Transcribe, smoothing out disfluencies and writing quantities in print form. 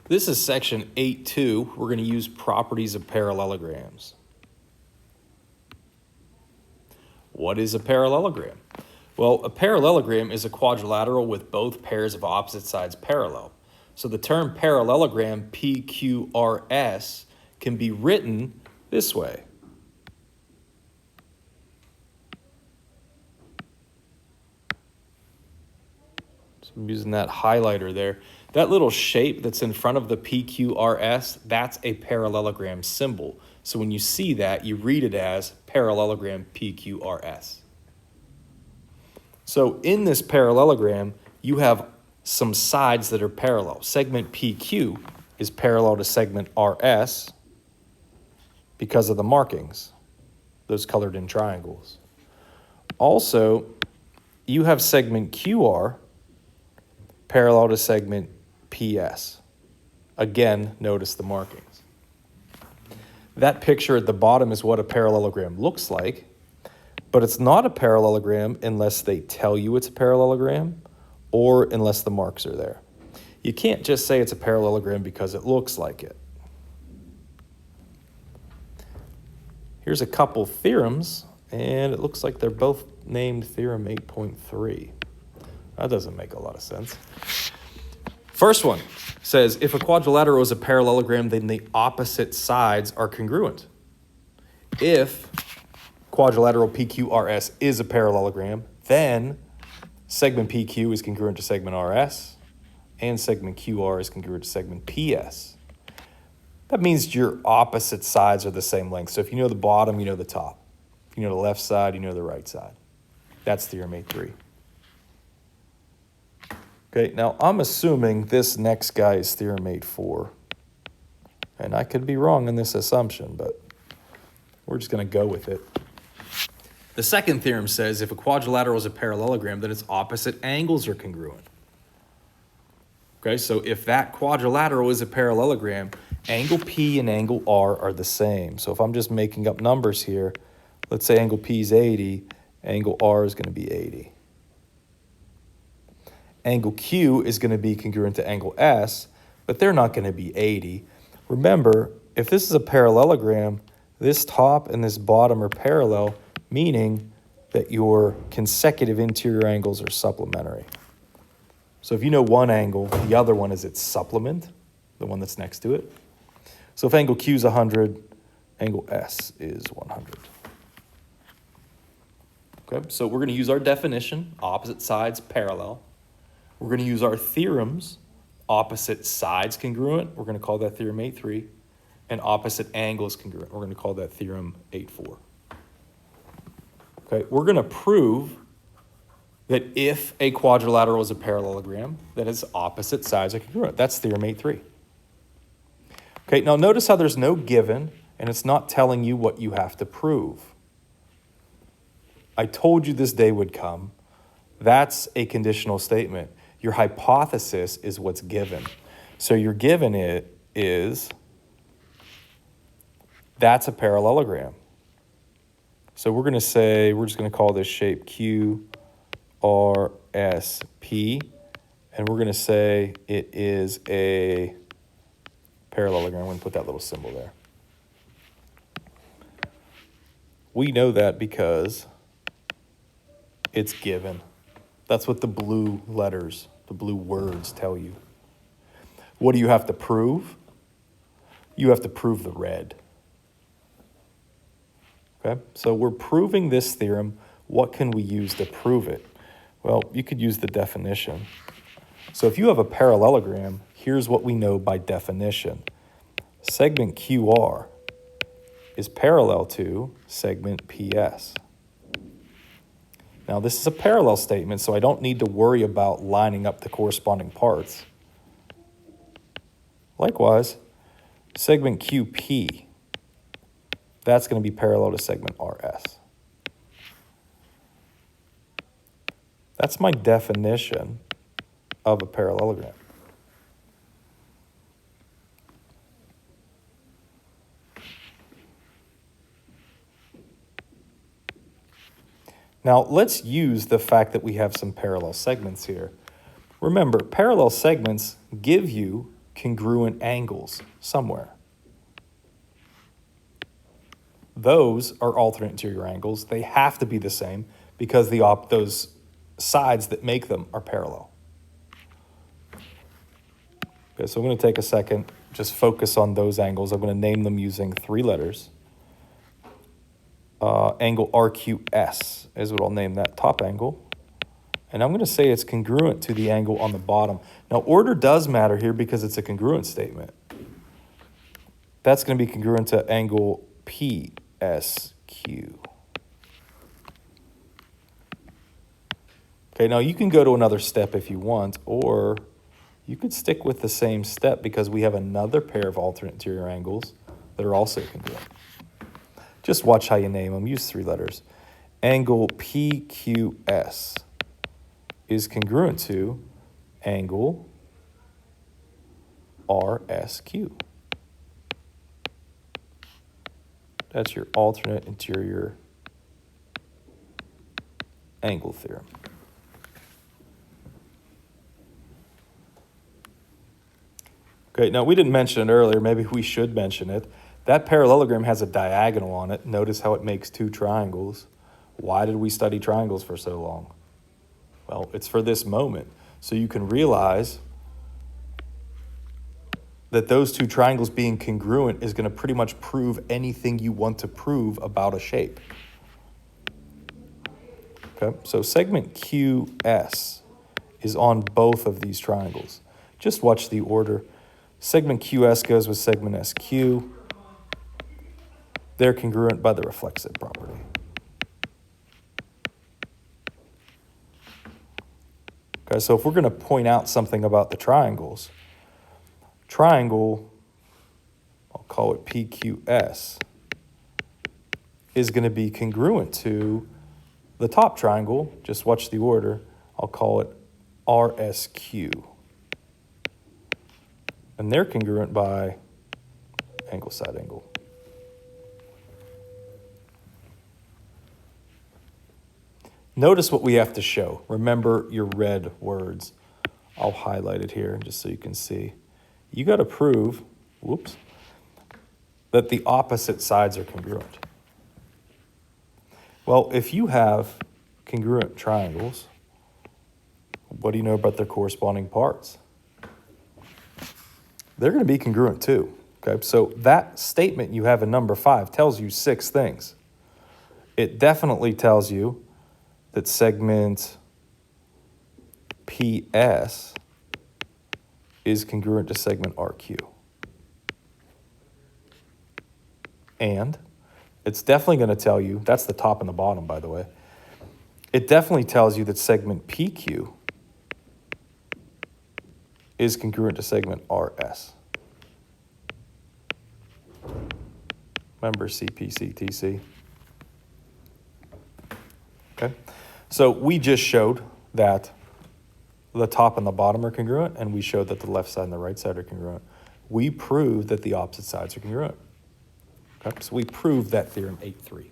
This is section 8.2. We're going to use properties of parallelograms. What is a parallelogram? Well, a parallelogram is a quadrilateral with both pairs of opposite sides parallel. So the term parallelogram, PQRS, can be written this way. So I'm using that highlighter there. That little shape that's in front of the PQRS, that's a parallelogram symbol. So when you see that, you read it as parallelogram PQRS. So in this parallelogram, you have some sides that are parallel. Segment PQ is parallel to segment RS because of the markings, those colored in triangles. Also, you have segment QR parallel to segment PS. Again, notice the markings. That picture at the bottom is what a parallelogram looks like, but it's not a parallelogram unless they tell you it's a parallelogram or unless the marks are there. You can't just say it's a parallelogram because it looks like it. Here's a couple theorems, and it looks like they're both named Theorem 8.3. That doesn't make a lot of sense. First one says, if a quadrilateral is a parallelogram, then the opposite sides are congruent. If quadrilateral PQRS is a parallelogram, then segment PQ is congruent to segment RS, and segment QR is congruent to segment PS. That means your opposite sides are the same length. So if you know the bottom, you know the top. If you know the left side, you know the right side. That's Theorem 8.3. Okay, now I'm assuming this next guy is Theorem 8.4. And I could be wrong in this assumption, but we're just going to go with it. The second theorem says if a quadrilateral is a parallelogram, then its opposite angles are congruent. Okay, so if that quadrilateral is a parallelogram, angle P and angle R are the same. So if I'm just making up numbers here, let's say angle P is 80, angle R is going to be 80. Angle Q is going to be congruent to angle S, but they're not going to be 80. Remember, if this is a parallelogram, this top and this bottom are parallel, meaning that your consecutive interior angles are supplementary. So if you know one angle, the other one is its supplement, the one that's next to it. So if angle Q is 100, angle S is 100. Okay, so we're going to use our definition, opposite sides parallel. We're going to use our theorems, opposite sides congruent. We're going to call that Theorem 8.3. And opposite angles congruent. We're going to call that Theorem 8.4. Okay, we're going to prove that if a quadrilateral is a parallelogram, that its opposite sides are congruent. That's Theorem 8.3. Okay, now notice how there's no given, and it's not telling you what you have to prove. I told you this day would come. That's a conditional statement. Your hypothesis is what's given. So your given it is that's a parallelogram. So we're going to say, we're just going to call this shape QRSP, and we're going to say it is a parallelogram. I'm going to put that little symbol there. We know that because it's given. That's what the blue letters, the blue words tell you. What do you have to prove? You have to prove the red. Okay, so we're proving this theorem. What can we use to prove it? Well, you could use the definition. So if you have a parallelogram, here's what we know by definition. Segment QR is parallel to segment PS. Now, this is a parallel statement, so I don't need to worry about lining up the corresponding parts. Likewise, segment QP, that's going to be parallel to segment RS. That's my definition of a parallelogram. Now, let's use the fact that we have some parallel segments here. Remember, parallel segments give you congruent angles somewhere. Those are alternate interior angles. They have to be the same because those sides that make them are parallel. Okay, so I'm going to take a second, just focus on those angles. I'm going to name them using 3 letters. Angle RQS is what I'll name that top angle. And I'm going to say it's congruent to the angle on the bottom. Now, order does matter here because it's a congruent statement. That's going to be congruent to angle PSQ. Okay, now you can go to another step if you want, or you could stick with the same step because we have another pair of alternate interior angles that are also congruent. Just watch how you name them. Use 3 letters. Angle PQS is congruent to angle RSQ. That's your alternate interior angle theorem. Okay, now we didn't mention it earlier. Maybe we should mention it. That parallelogram has a diagonal on it. Notice how it makes 2 triangles. Why did we study triangles for so long? Well, it's for this moment. So you can realize that those 2 triangles being congruent is going to pretty much prove anything you want to prove about a shape. Okay, so segment QS is on both of these triangles. Just watch the order. Segment QS goes with segment SQ. They're congruent by the reflexive property. Okay, so if we're going to point out something about the triangles, triangle, I'll call it PQS, is going to be congruent to the top triangle. Just watch the order. I'll call it RSQ. And they're congruent by angle side angle. Notice what we have to show. Remember your red words. I'll highlight it here just so you can see. You got to prove, that the opposite sides are congruent. Well, if you have congruent triangles, what do you know about their corresponding parts? They're going to be congruent too. Okay, so that statement you have in number 5 tells you 6 things. It definitely tells you that segment PS is congruent to segment RQ. And it's definitely going to tell you, that's the top and the bottom, by the way. It definitely tells you that segment PQ is congruent to segment RS. Remember CPC/TC? Okay. So we just showed that the top and the bottom are congruent, and we showed that the left side and the right side are congruent. We proved that the opposite sides are congruent. Okay. So we proved that theorem 8.3.